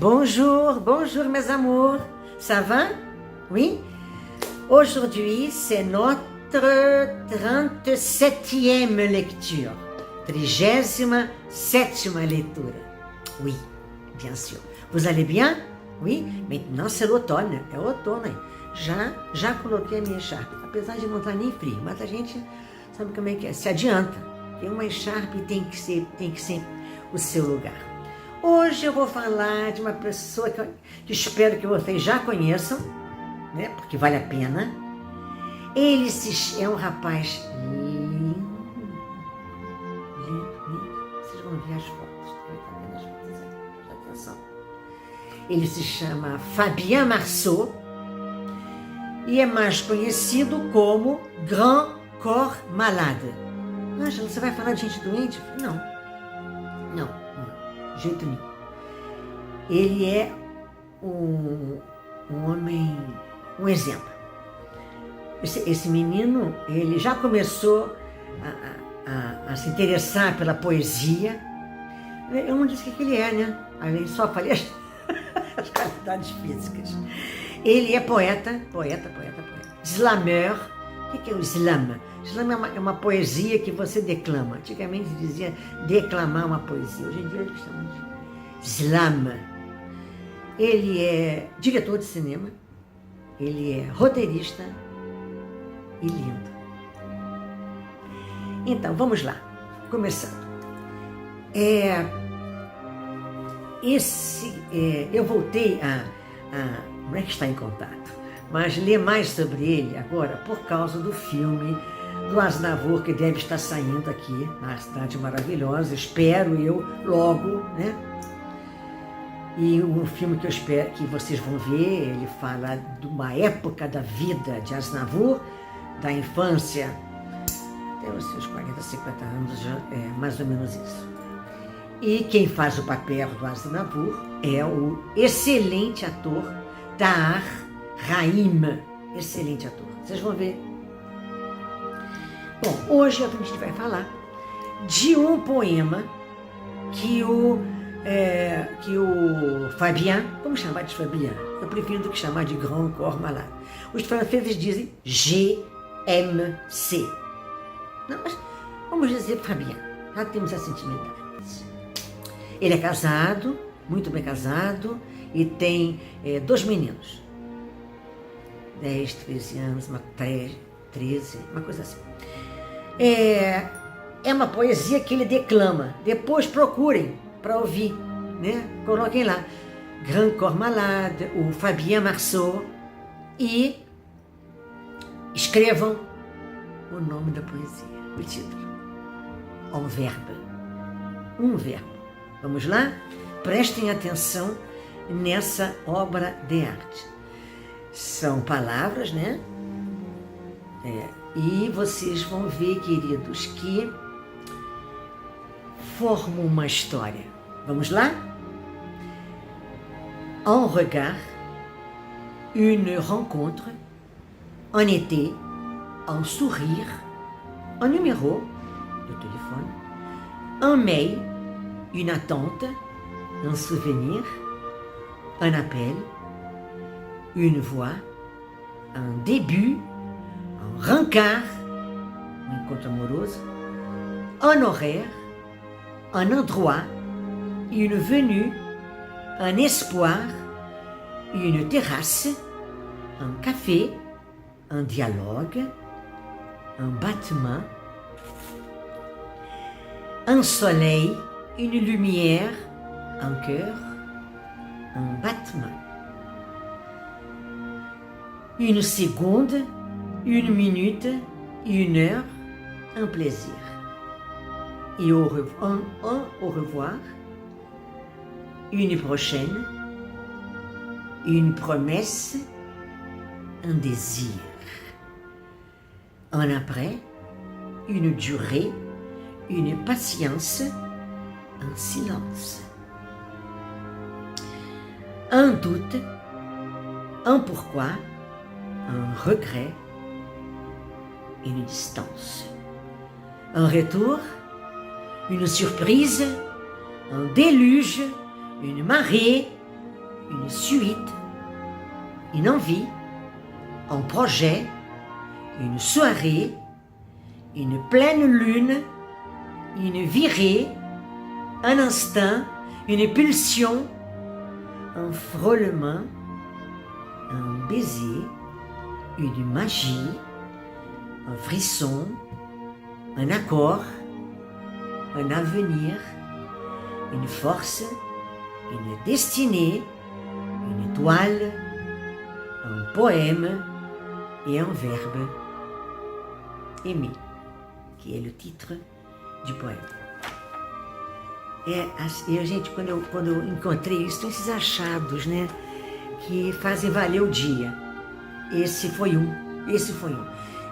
Bonjour, bonjour mes amours. Ça va? Oui? Aujourd'hui, c'est notre 37e lecture. 37e leitura. Oui, bien sûr. Vous allez bien? Oui? Maintenant, c'est l'automne. É outono aí. Já coloquei a minha echarpe. Apesar de não estar nem frio, mas a gente sabe como é que é. Se adianta. Tem uma echarpe tem que ser o seu lugar. Hoje eu vou falar de uma pessoa que espero que vocês já conheçam, né? Porque vale a pena. Ele é um rapaz lindo. Vocês vão ver as fotos. Tá vendo as fotos aí? Presta atenção. Ele se chama Fabien Marceau e é mais conhecido como Grand Corps Malade. Ângela, você vai falar de gente doente? Não, de jeito nenhum. Ele é um homem, um exemplo. Esse menino, ele já começou a se interessar pela poesia. Eu não disse o que ele é, né? Aí só falei as qualidades físicas. Ele é poeta. Slameur. O que é o slam? Slam é uma poesia que você declama. Antigamente dizia declamar uma poesia. Hoje em dia eles chamam de slam. Ele é diretor de cinema. Ele é roteirista e lindo. Então, vamos lá. Começando. Eu voltei não é que está em contato, mas ler mais sobre ele agora por causa do filme do Aznavour, que deve estar saindo aqui na Cidade Maravilhosa, espero eu, logo, né? E um filme que eu espero que vocês vão ver, ele fala de uma época da vida de Aznavour, da infância, até os seus 40, 50 anos, já é mais ou menos isso. E quem faz o papel do Aznavour é o excelente ator Tahar Rahim. Excelente ator. Vocês vão ver. Bom, hoje a gente vai falar de um poema que o Fabien, vamos chamar de Fabien, eu prefiro do que chamar de Grand Corps Malade. Os franceses dizem GMC. Não, mas vamos dizer Fabien, já temos essa intimidade. Ele é casado, muito bem casado, e tem 2 meninos. 10, 13 anos, 13, uma coisa assim. É uma poesia que ele declama. Depois procurem para ouvir, né? Coloquem lá. Grand Corps Malade, o Fabien Marceau, e escrevam o nome da poesia, o título. Um verbo. Vamos lá? Prestem atenção nessa obra de arte. São palavras, né? E vocês vão ver, queridos, que formam uma história. Vamos lá? Un regard, une rencontre, un été, un sourire, un numéro de téléphone, un mail, une attente, un souvenir, un appel, une voix, un début, un rencard, un encontro amoroso, un horaire, un endroit, une venue, un espoir, une terrasse, un café, un dialogue, un battement, un soleil, une lumière, un cœur, un battement. Une seconde, une minute, une heure, un plaisir. Et au revoir, une prochaine, une promesse, un désir. Un après, une durée, une patience, un silence. Un doute, un pourquoi, un regret, une distance. Un retour, une surprise, un déluge, une marée, une suite, une envie, un projet, une soirée, une pleine lune, une virée, un instinct, une pulsion, un frôlement, un baiser, une magie, un frisson, un accord, un avenir, une force, une destinée, une étoile, un poème et un verbe. Aimer, que é o título de poema. Gente, quando eu encontrei isso, tem esses achados, né, que fazem valer o dia. Esse foi um.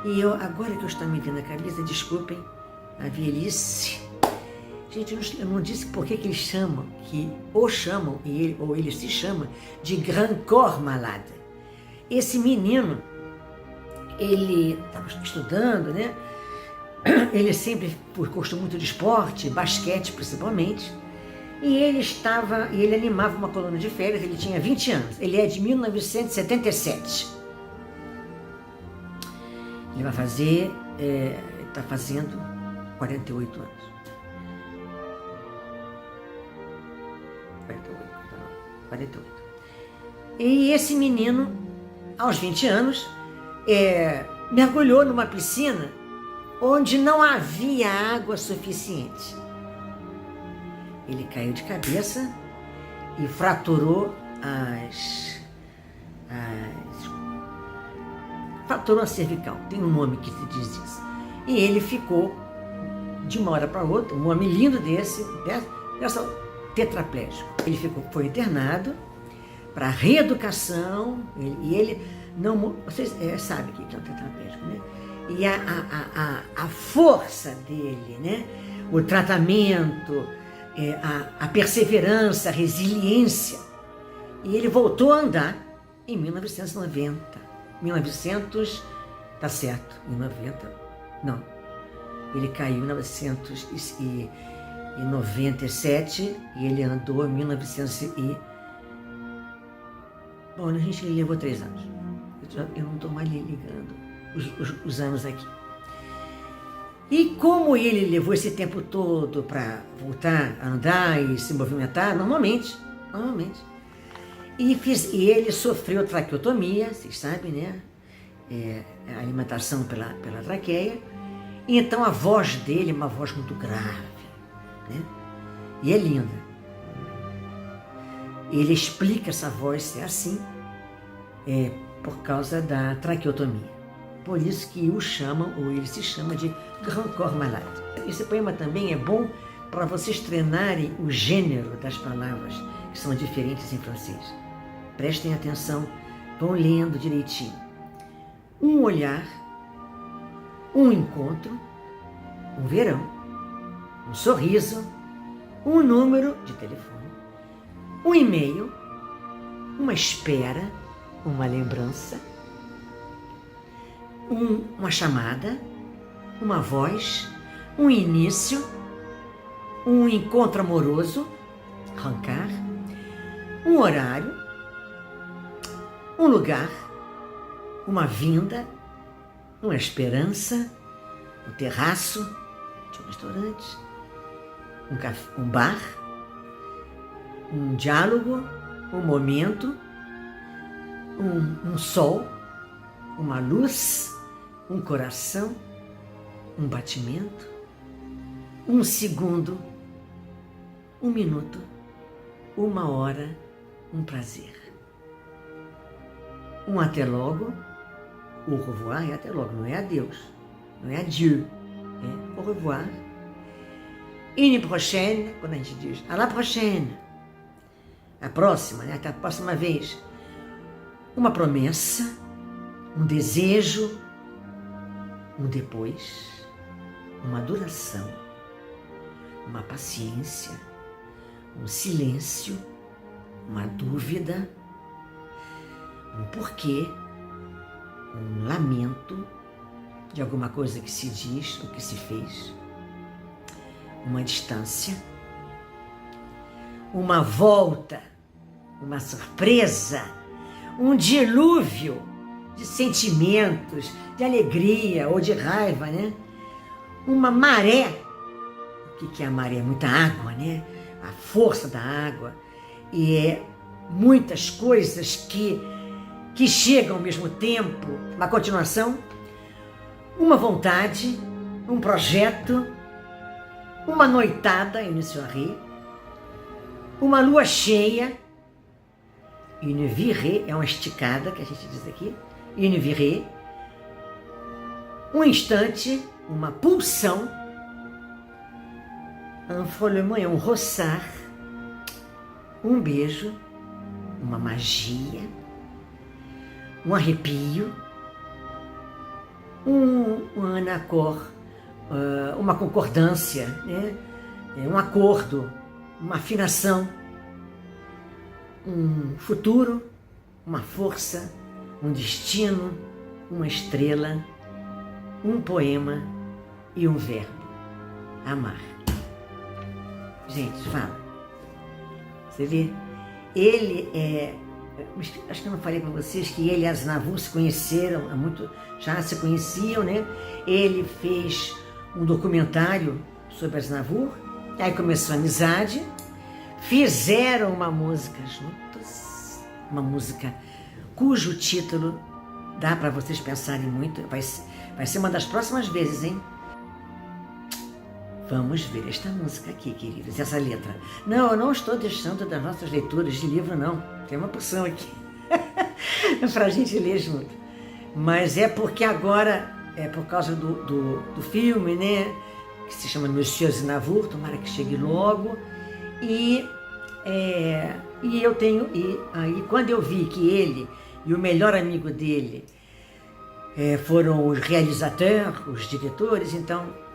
E agora que eu estou me metendo na cabeça, desculpem a velhice. Gente, eu não disse por que eles chamam, ou ele se chama de Grand Corps Malade. Esse menino, ele estava estudando, né? Ele sempre gostou muito de esporte, basquete principalmente, e ele animava uma coluna de férias. Ele tinha 20 anos, ele é de 1977. Ele vai fazer, está fazendo 48 anos. 48. E esse menino, aos 20 anos, mergulhou numa piscina onde não havia água suficiente. Ele caiu de cabeça e fraturou fraturou a cervical, tem um nome que se diz isso. E ele ficou, de uma hora para outra, um homem lindo dessa tetraplégico. Ele foi internado para reeducação, e ele não... Vocês sabem o que é um tetraplégico, né? E a força dele, né? O tratamento, a perseverança, a resiliência. E ele voltou a andar em 1990. 1900, tá certo, em 90, não. Ele caiu em 1997 e ele andou em 1900 e... Bom, a gente levou 3 anos. Eu não estou mais ligando os anos aqui. E como ele levou esse tempo todo para voltar a andar e se movimentar, normalmente. E ele sofreu traqueotomia, vocês sabem, né? A alimentação pela traqueia. E então a voz dele é uma voz muito grave, né? E é linda. Ele explica essa voz ser assim, por causa da traqueotomia. Por isso que o chamam, ou ele se chama de Grand Corps Malade. Esse poema também é bom para vocês treinarem o gênero das palavras, que são diferentes em francês. Prestem atenção, vão lendo direitinho. Um olhar, um encontro, um verão, um sorriso, um número de telefone, um e-mail, uma espera, uma lembrança, uma chamada, uma voz, um início, um encontro amoroso, arrancar, um horário, um lugar, uma vinda, uma esperança, um terraço de um restaurante, um bar, um diálogo, um momento, um sol, uma luz, um coração, um batimento, um segundo, um minuto, uma hora, um prazer. Um até logo, au revoir é até logo, não é adeus, não é adieu, é au revoir. Une prochaine, quando a gente diz à la prochaine, a próxima, né? Até a próxima vez. Uma promessa, um desejo, um depois, uma duração, uma paciência, um silêncio, uma dúvida, um porquê, um lamento de alguma coisa que se diz ou que se fez, uma distância, uma volta uma surpresa, um dilúvio de sentimentos, de alegria ou de raiva, né? Uma maré. O que é a maré? Muita água, né? A força da água. E é muitas coisas que chegam ao mesmo tempo. Uma continuação, uma vontade, um projeto, uma noitada, início a rir, uma lua cheia, une virée, é uma esticada que a gente diz aqui, une virée, um instante, uma pulsão, un frôlement é um roçar, um beijo, uma magia, um arrepio, um accord, uma concordância, né? Um acordo, uma afinação, um futuro, uma força, um destino, uma estrela, um poema e um verbo, amar. Gente, fala. Você vê? Ele é... Acho que eu não falei para vocês que ele e Aznavour se conheceram há muito... Já se conheciam, né? Ele fez um documentário sobre Aznavour, aí começou a amizade, fizeram uma música juntos, uma música cujo título dá para vocês pensarem muito, vai ser uma das próximas vezes, hein? Vamos ver esta música aqui, queridos, essa letra. Não, eu não estou deixando das nossas leituras de livro, não. Tem uma porção aqui para a gente ler junto. Mas é porque agora, é por causa do filme, né? Que se chama Monsieur Aznavour, tomara que chegue logo. E eu tenho... E aí, quando eu vi que ele e o melhor amigo dele foram os realizadores, os diretores, então...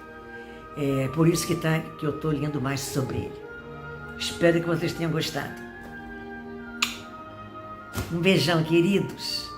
É por isso que eu estou lendo mais sobre ele. Espero que vocês tenham gostado. Um beijão, queridos.